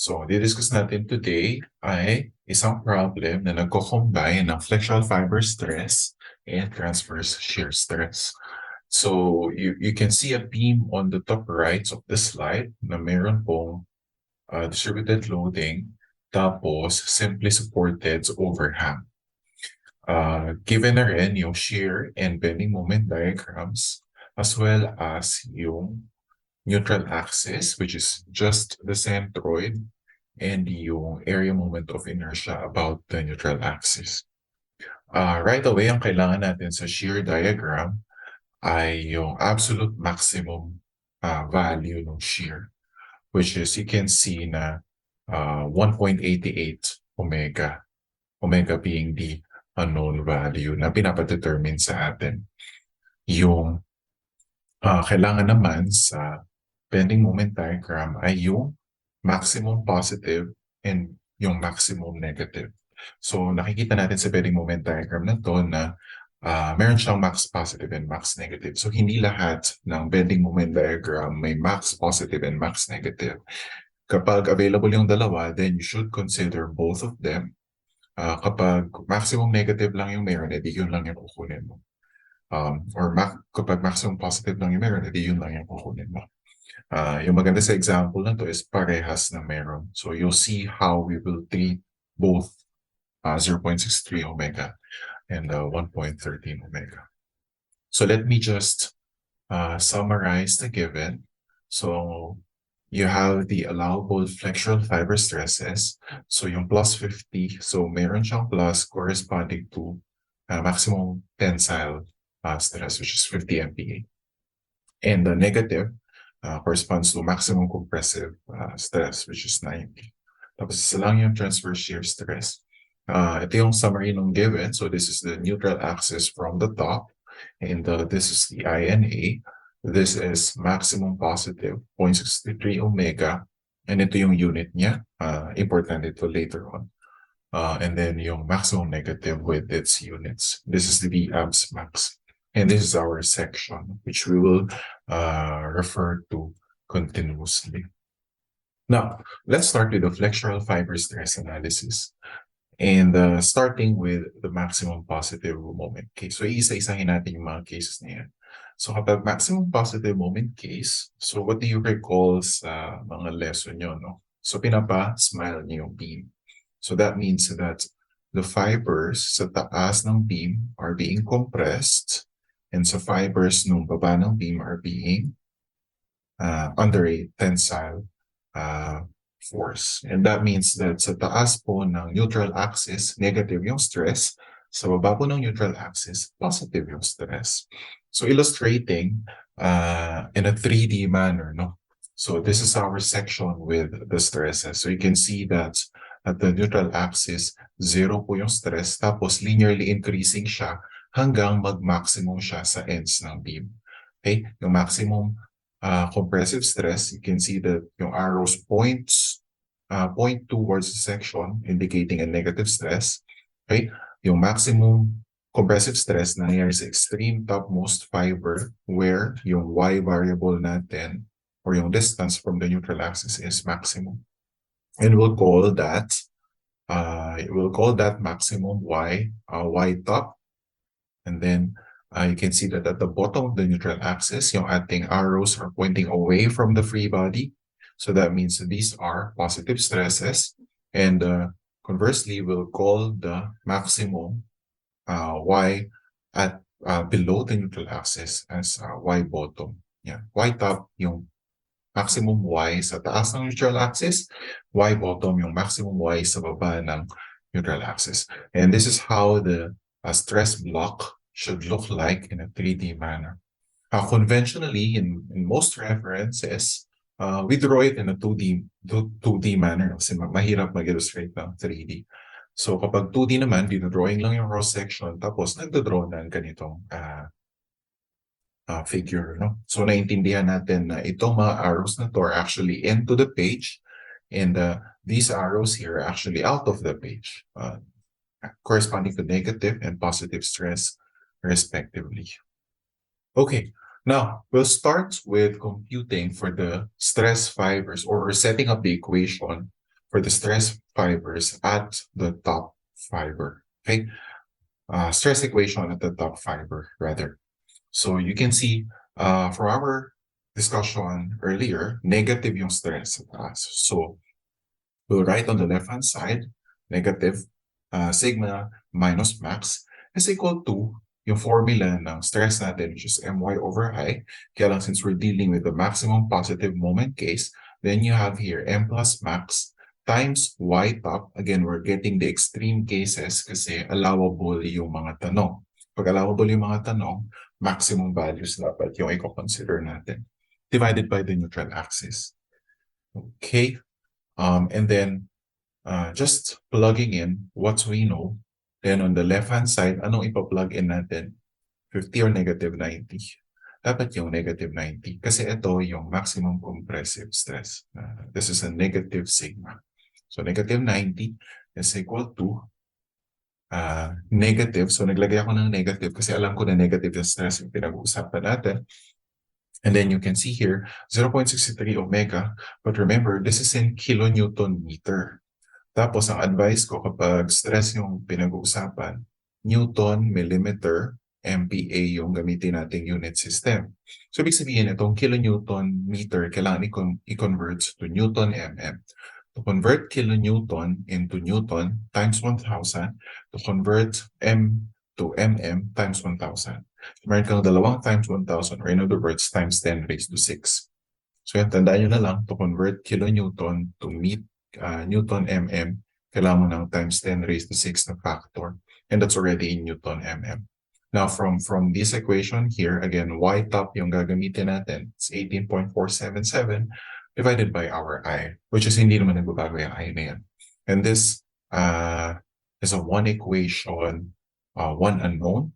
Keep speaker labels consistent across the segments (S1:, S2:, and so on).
S1: So, didiscuss natin today ay isang problem na nagko-combine ng flexural fiber stress and transverse shear stress. So, you can see a beam on the top right of the slide na meron pong distributed loading tapos simply supported overhang. Given na rin yung shear and bending moment diagrams as well as yung neutral axis, which is just the centroid, and yung area moment of inertia about the neutral axis. Right away, ang kailangan natin sa shear diagram ay yung absolute maximum value ng shear, which is you can see na 1.88 omega. Omega being the unknown value na pinapadetermine sa atin. Yung kailangan naman sa bending moment diagram ay yung maximum positive and yung maximum negative. So nakikita natin sa bending moment diagram na to na meron siyang max positive and max negative. So hindi lahat ng bending moment diagram may max positive and max negative. Kapag available yung dalawa, then you should consider both of them. Kapag maximum negative lang yung meron, edi yun lang yung kukunin mo. Kapag maximum positive lang yung meron, edi yun lang yung kukunin mo. Yung maganda sa example na to is parehas na meron. So you'll see how we will treat both 0.63 omega and 1.13 omega. So let me just summarize the given. So you have the allowable flexural fiber stresses. So yung plus 50, so meron siyang plus corresponding to maximum tensile stress, which is 50 MPa. And the negative corresponds to maximum compressive stress, which is 90. Tapos isa lang yung transverse shear stress. Ito yung summary ng given. So this is the neutral axis from the top. And this is the INA. This is maximum positive, 0.63 omega. And ito yung unit niya. Important ito later on. And then yung maximum negative with its units. This is the B abs max. And this is our section, which we will refer to continuously. Now, let's start with the flexural fiber stress analysis. And starting with the maximum positive moment case. So, isa-isahin natin yung mga cases na yan. So, kapag maximum positive moment case, so what do you recall sa mga lesson nyo, no? So, pinapa-smile niyo yung beam. So, that means that the fibers sa taas ng beam are being compressed and sa fibers nung baba ng beam are being under a tensile force. And that means that sa taas po ng neutral axis, negative yung stress. Sa baba po ng neutral axis, positive yung stress. So illustrating in a 3D manner, no? So this is our section with the stresses. So you can see that at the neutral axis, 0 po yung stress, tapos linearly increasing siya hanggang mag-maximum siya sa ends ng beam. Okay? Yung maximum compressive stress, you can see that yung arrows point towards the section, indicating a negative stress. Okay? Yung maximum compressive stress na nangyayari sa extreme topmost fiber where yung y variable natin or yung distance from the neutral axis is maximum. And we'll call that maximum y top. And then you can see that at the bottom of the neutral axis, yung ating arrows are pointing away from the free body. So that means these are positive stresses. And conversely, we'll call the maximum y at below the neutral axis as y bottom. Yeah. Y top yung maximum y sa taas ng neutral axis, y bottom yung maximum y sa baba ng neutral axis. And this is how the stress block should look like in a 3D manner. Conventionally, in most references, we draw it in a 2D manner kasi mahirap mag-illustrate ng 3D. So kapag 2D naman, dinodrawing lang yung cross section tapos nagdodraw ng ganitong figure. No? So naintindihan natin na itong mga arrows na to are actually into the page and these arrows here are actually out of the page, corresponding to negative and positive stress respectively. Okay, now we'll start with computing for the stress fibers or setting up the equation for the stress fibers at the top fiber. Okay, stress equation at the top fiber rather. So you can see from our discussion earlier, negative yung stress sa taas. So we'll write on the left-hand side, negative sigma minus max is equal to yung formula ng stress natin, which is my over I. Kaya lang since we're dealing with the maximum positive moment case, then you have here m plus max times y top. Again, we're getting the extreme cases kasi allowable yung mga tanong. Pag allowable yung mga tanong, maximum values dapat yung i-consider natin. Divided by the neutral axis. Okay. And then just plugging in what we know. Then on the left-hand side, anong ipa-plug in natin? 50 or negative 90? Dapat yung negative 90 kasi ito yung maximum compressive stress. This is a negative sigma. So negative 90 is equal to negative. So naglagay ako ng negative kasi alam ko na negative yung stress yung pinag-uusapan natin. And then you can see here, 0.63 omega. But remember, this is in kilonewton meter. Tapos, ang advice ko kapag stress yung pinag-uusapan, Newton, millimeter, MPa yung gamitin nating unit system. So, ibig sabihin, itong kilonewton meter, kailangan i-convert to Newton mm. To convert kilonewton into Newton times 1,000, to convert m to mm times 1,000. Meron kang dalawang times 1,000 or in other words, times 10 raised to 6. So, yan, tandaan nyo na lang, to convert kilonewton to Newton mm, kailangan mo ng times 10 raised to 6 na factor. And that's already in Newton mm. Now, from this equation here, again, y top yung gagamitin natin. It's 18.477 divided by our I, which is hindi naman nagbabago yung I na yan. And this is a one equation, one unknown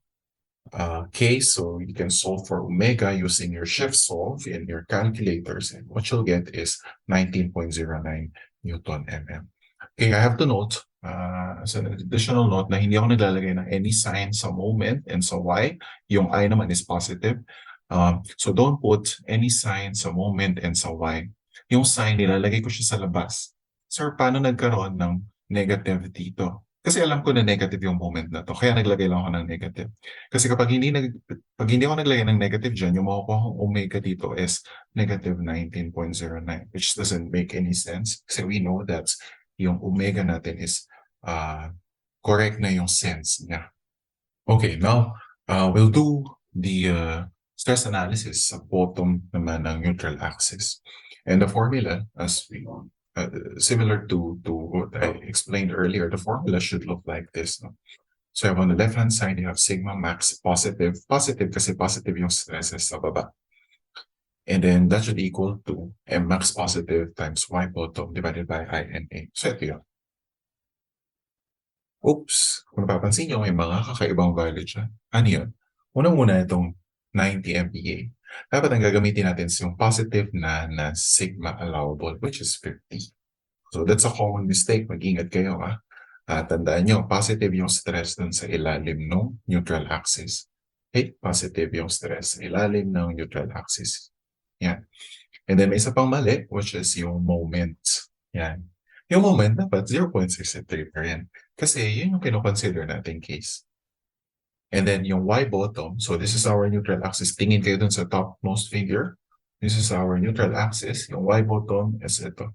S1: case. So you can solve for omega using your shift solve in your calculators. And what you'll get is 19.09 Newton mm. Okay, I have to note, as an additional note, na hindi ako naglalagay ng any sign sa moment and sa y. Yung I naman is positive. So don't put any sign sa moment and sa y. Yung sign, nilalagay ko siya sa labas. Sir, paano nagkaroon ng negative dito? Kasi alam ko na negative yung moment na to, kaya naglagay lang ako ng negative. Kasi pag hindi ako naglagay ng negative dyan, yung makukuha kong omega dito is negative 19.09, which doesn't make any sense. Kasi we know that yung omega natin is correct na yung sense niya. Okay, now we'll do the stress analysis sa bottom naman ng neutral axis. And the formula, as we similar to what I explained earlier, the formula should look like this. No? So on the left-hand side, you have sigma max positive. Positive kasi positive yung stresses sa baba. And then that should equal to m max positive times y bottom divided by I and A. So ito yun. Oops! Kung napapansin nyo, may mga kakaibang value dyan. Ano yun? Unang-una itong 90 MPa. Dapat ang gagamitin natin is yung positive na sigma allowable, which is 50. So that's a common mistake. Mag-ingat kayo. Tandaan nyo, positive yung stress dun sa ilalim ng neutral axis. Okay? Positive yung stress sa ilalim ng neutral axis. Yan. And then may isa pang mali, which is yung moment. Yan. Yung moment dapat 0.63 pa rin. Kasi yun yung kinoconsider natin case. And then yung y bottom, so this is our neutral axis. Tingin kayo dun sa topmost figure. This is our neutral axis. Yung y bottom is ito.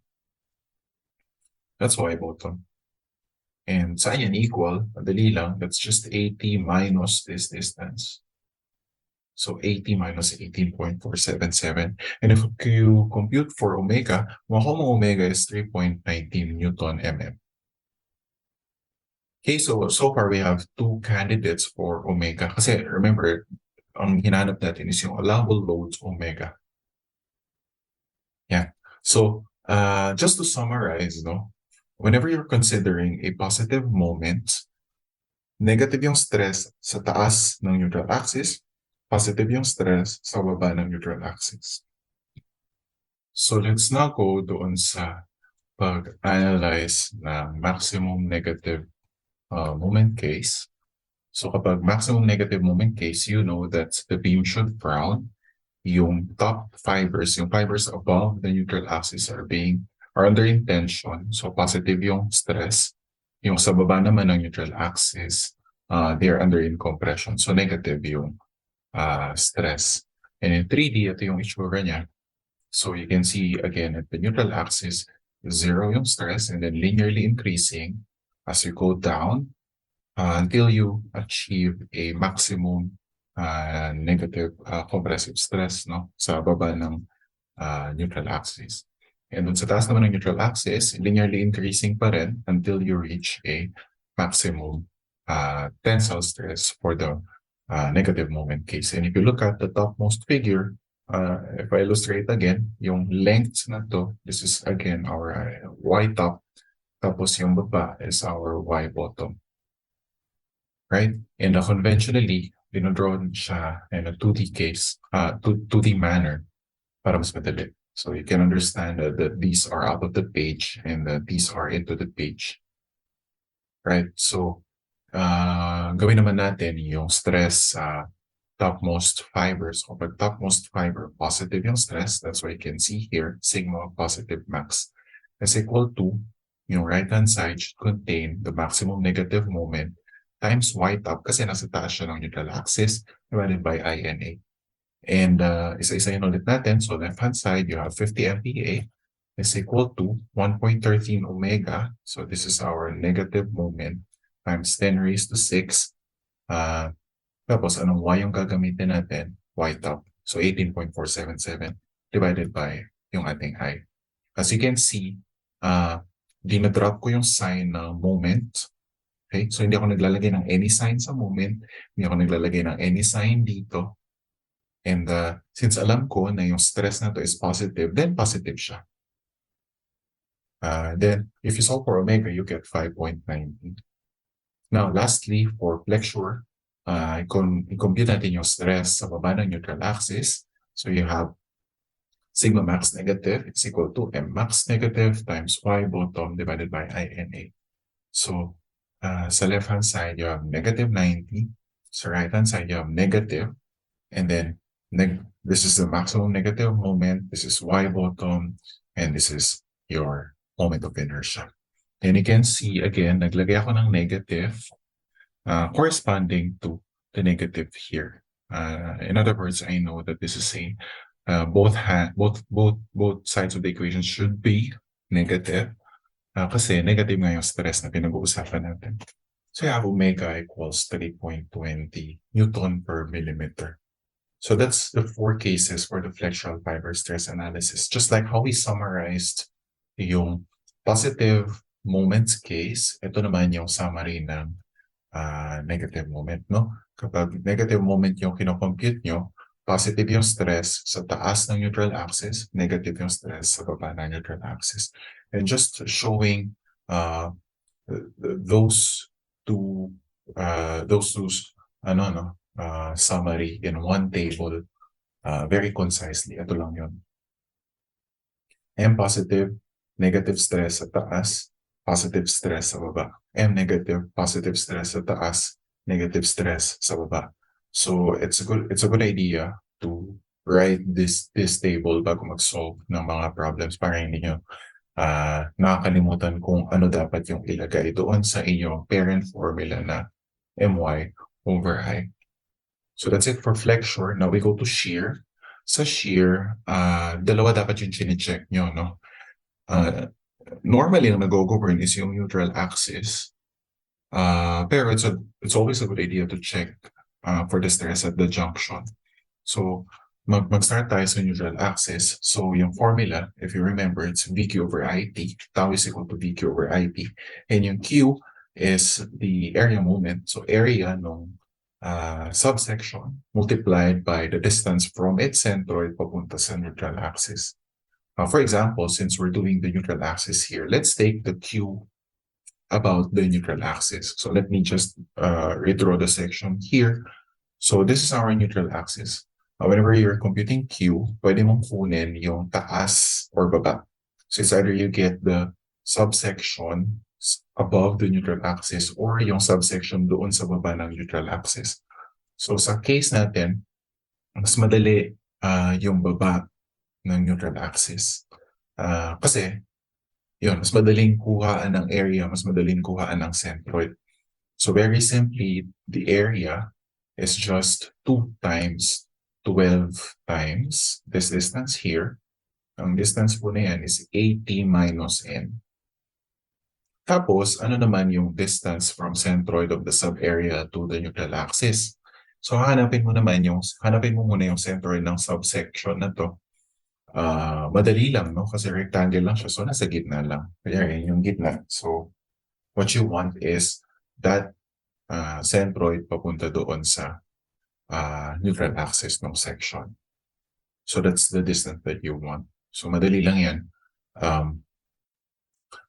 S1: That's y bottom. And saan yan equal? Madali lang. That's just 80 minus this distance. So 80 minus 18.477. And if you compute for omega, makuha mo omega is 3.19 Newton mm. Okay, so far we have two candidates for omega. Kasi remember, ang hinanap natin is yung allowable loads omega. Yeah. So just to summarize, no, whenever you're considering a positive moment, negative yung stress sa taas ng neutral axis, positive yung stress sa baba ng neutral axis. So let's now go doon sa pag-analyze ng maximum negative moment case. So kapag maximum negative moment case, you know that the beam should frown. Yung top fibers, yung fibers above the neutral axis are being are under intention. So positive yung stress. Yung sa baba naman ng neutral axis, they are under incompression. So negative yung stress. And in 3D, ito yung itsura niya. So you can see again at the neutral axis, zero yung stress and then linearly increasing as you go down until you achieve a maximum negative compressive stress no sa baba ng neutral axis. And dun sa taas naman ng neutral axis, linearly increasing pa rin until you reach a maximum tensile stress for the negative moment case. And if you look at the topmost figure, if I illustrate again, yung length na to, this is again our y top, tapos yung baba is our y bottom. Right? And conventionally, dinodraw siya in a 2D case, 2D manner para mas madali. So you can understand that these are out of the page and these are into the page. Right? So, gawin naman natin yung stress topmost fibers. So pag topmost fiber, positive yung stress. That's why you can see here, sigma positive max is equal to yung right-hand side should contain the maximum negative moment times y top kasi nasa taas siya ng neutral axis divided by INA. And isa-isayin ulit natin. So left-hand side, you have 50 MPa is equal to 1.13 omega. So this is our negative moment times 10 raised to 6. Tapos anong y yung gagamitin natin? Y top. So 18.477 divided by yung ating height. As you can see, dinadrop ko yung sign ng moment. Okay? So hindi ako naglalagay ng any sign sa moment. Hindi ako naglalagay ng any sign dito. And since alam ko na yung stress na to is positive, then positive siya. Then, if you solve for omega, you get 5.19. Now, lastly, for flexure, i-compute natin yung stress sa baba ng neutral axis. So you have sigma max negative is equal to m max negative times y bottom divided by INA. So, sa left-hand side, you have negative 90. Sa right-hand side, you have negative. And then, this is the maximum negative moment, this is y bottom, and this is your moment of inertia. And you can see, again, naglagay ako ng negative corresponding to the negative here. In other words, I know that this is a both sides of the equation should be negative kasi negative nga yung stress na pinag-uusapan natin. So you have omega equals 3.20 Newton per millimeter. So that's the 4 cases for the flexural fiber stress analysis. Just like how we summarized yung positive moments case, ito naman yung summary ng negative moment, no? Kapag negative moment yung kinocompute nyo, positive yung stress sa taas ng neutral axis, negative yung stress sa baba ng neutral axis. And just showing those two summary in one table very concisely. Ito lang yun. M positive, negative stress sa taas, positive stress sa baba. M negative, positive stress sa taas, negative stress sa baba. So it's a good idea to write this table bago mag-solve ng mga problems para hindi nyo nakakalimutan kung ano dapat yung ilagay doon sa inyong parent formula na my over I. So that's it for flexure. Now we go to shear. Sa shear, dalawa dapat yung chine-check nyo, no? Normally, ang nag-govern is yung neutral axis. Pero it's always a good idea to check for the stress at the junction. So, mag-start tayo sa neutral axis. So, yung formula, if you remember, it's VQ over IT. Tau is equal to VQ over IP. And yung Q is the area moment. So, area nung subsection multiplied by the distance from its centroid papunta sa neutral axis. For example, since we're doing the neutral axis here, let's take the Q about the neutral axis. So let me just redraw the section here. So this is our neutral axis. Whenever you're computing Q, pwede mong kunin yung taas or baba. So it's either you get the subsection above the neutral axis or yung subsection doon sa baba ng neutral axis. So sa case natin, mas madali yung baba ng neutral axis. Kasi yun, mas madaling kuhaan ng area, mas madaling kuhaan ng centroid. So very simply, the area is just 2 times 12 times this distance here. Ang distance po na yan is 80 minus n. Tapos, ano naman yung distance from centroid of the sub-area to the neutral axis? So, hanapin mo muna yung centroid ng subsection na to. Madali lang, no? Kasi rectangle lang siya. So, nasa gitna lang. Kaya yan yung gitna. So, what you want is that centroid papunta doon sa neutral axis ng section. So, that's the distance that you want. So, madali lang yan.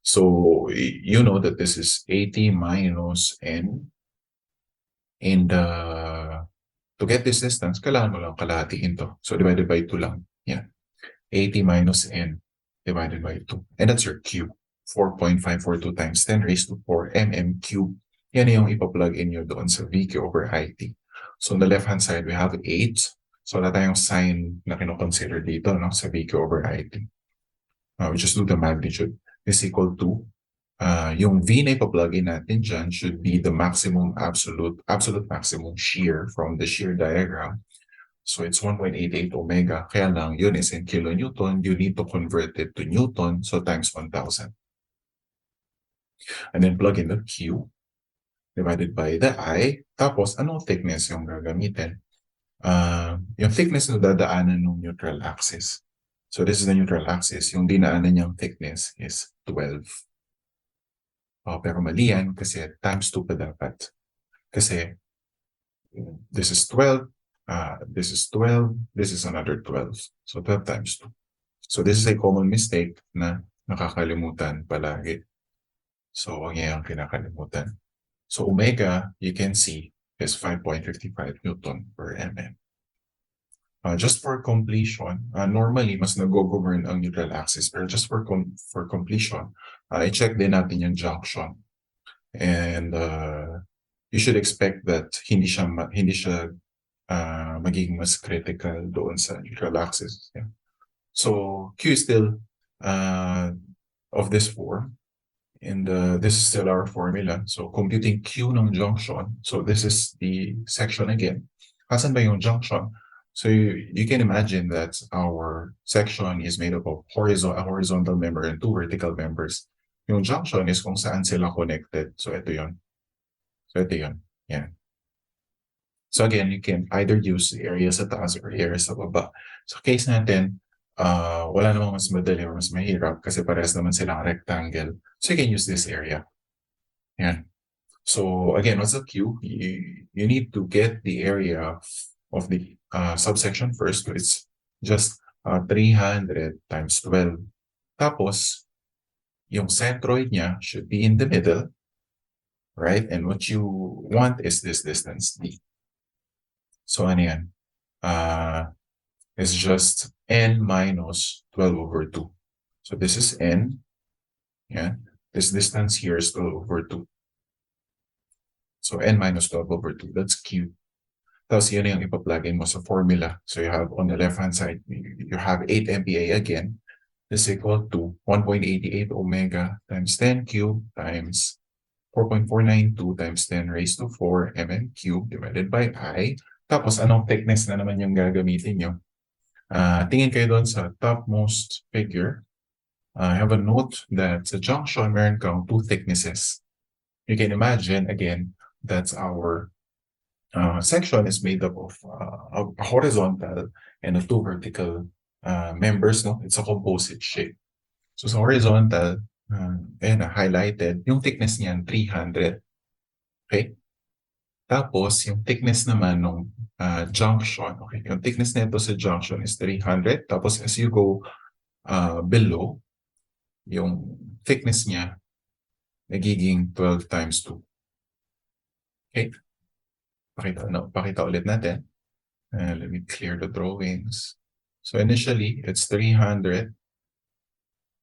S1: So, you know that this is 80 minus n. And to get this distance, kailangan mo lang kalahatiin to. So, divided by 2 lang. Yan. 80 minus n divided by 2. And that's your cube. 4.542 times 10 raised to 4 mm cube. Yan yung ipa-plug in nyo doon sa VQ over IT. So, on the left-hand side, we have 8. So, wala tayong sign na kinoconsider dito, no, sa VQ over IT. We just do the magnitude. Is equal to, yung V na ipa-plug in natin dyan should be the maximum absolute maximum shear from the shear diagram. So it's 1.88 omega. Kaya lang, yun is in kilonewton. You need to convert it to Newton. So times 1,000. And then plug in the Q divided by the I. Tapos, anong thickness yung gagamitin? Yung thickness na dadaanan ng neutral axis. So this is the neutral axis. Yung dinaanan niyang thickness is 12. Pero mali yan kasi times 2 pa dapat. Kasi this is 12, this is 12, this is another 12. So 12 times 2. So this is a common mistake na nakakalimutan palagi. So huwag niya yung kinakalimutan. So omega, you can see, is 5.55 Newton per mm. Just for completion, normally mas nag-govern ang neutral axis, pero just for completion, i-check din natin yung junction. And you should expect that hindi siya magiging mas critical doon sa neutral axis. Yeah. So Q is still of this form, and this is still our formula. So computing Q ng junction, so this is the section again. Asan ba yung junction? So you can imagine that our section is made up of a horizontal member and 2 vertical members. Yung junction is kung saan sila connected. So ito yun. Yeah. So again, you can either use the area sa taas or area sa baba. Sa case natin, wala namang mas madali or mas mahirap kasi parehas naman silang rectangle. So you can use this area. Yan. So again, what's the Q? You need to get the area of the subsection first. So it's just 300 times 12. Tapos, yung centroid niya should be in the middle, right? And what you want is this distance, D. So ano yan? It's just n minus 12 over 2. So this is n. Yeah. This distance here is 12 over 2. So n minus 12 over 2. That's Q. Tapos yun yung ipa-plugin mo sa formula. So you have on the left-hand side, you have 8 MPa again. This is equal to 1.88 omega times 10 cubed times 4.492 times 10 raised to 4 mm cubed divided by I. Tapos anong thickness na naman yung gagamitin nyo? Tingin kayo doon sa topmost figure. Have a note that sa junction, meron kang 2 thicknesses. You can imagine, again, that's our section is made up of a horizontal and 2 vertical members. No, it's a composite shape. So sa horizontal, highlighted, yung thickness niyan 300. Okay? Tapos yung thickness naman ng junction, okay, yung thickness nito sa junction is 300. Tapos as you go below, yung thickness niya nagiging 12 times 2. Okay? Pakita ulit natin. Let me clear the drawings. So initially, it's 300.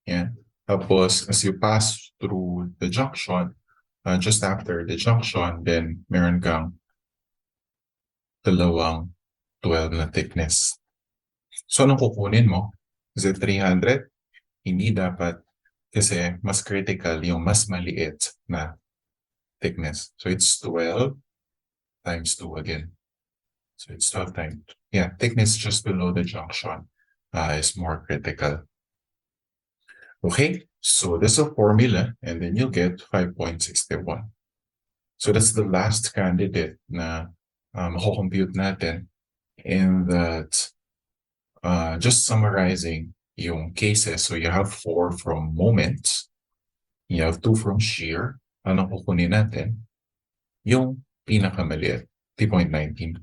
S1: Yeah. Tapos, as you pass through the junction, just after the junction, then meron kang dalawang 12 na thickness. So, anong kukunin mo? Is it 300? Hindi dapat Kasi mas critical yung mas maliit na thickness. So it's 12 times 2 again. So it's 12 times. Yeah, thickness just below the junction is more critical. Okay, so that's a formula and then you'll get 5.61. So that's the last candidate na mako-compute natin, and that just summarizing yung cases. So you have 4 from moment, you have 2 from shear. Anong kukunin natin? Yung pinakamaliit, 3.19.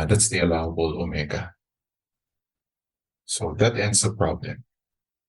S1: That's the allowable omega. So that ends the problem.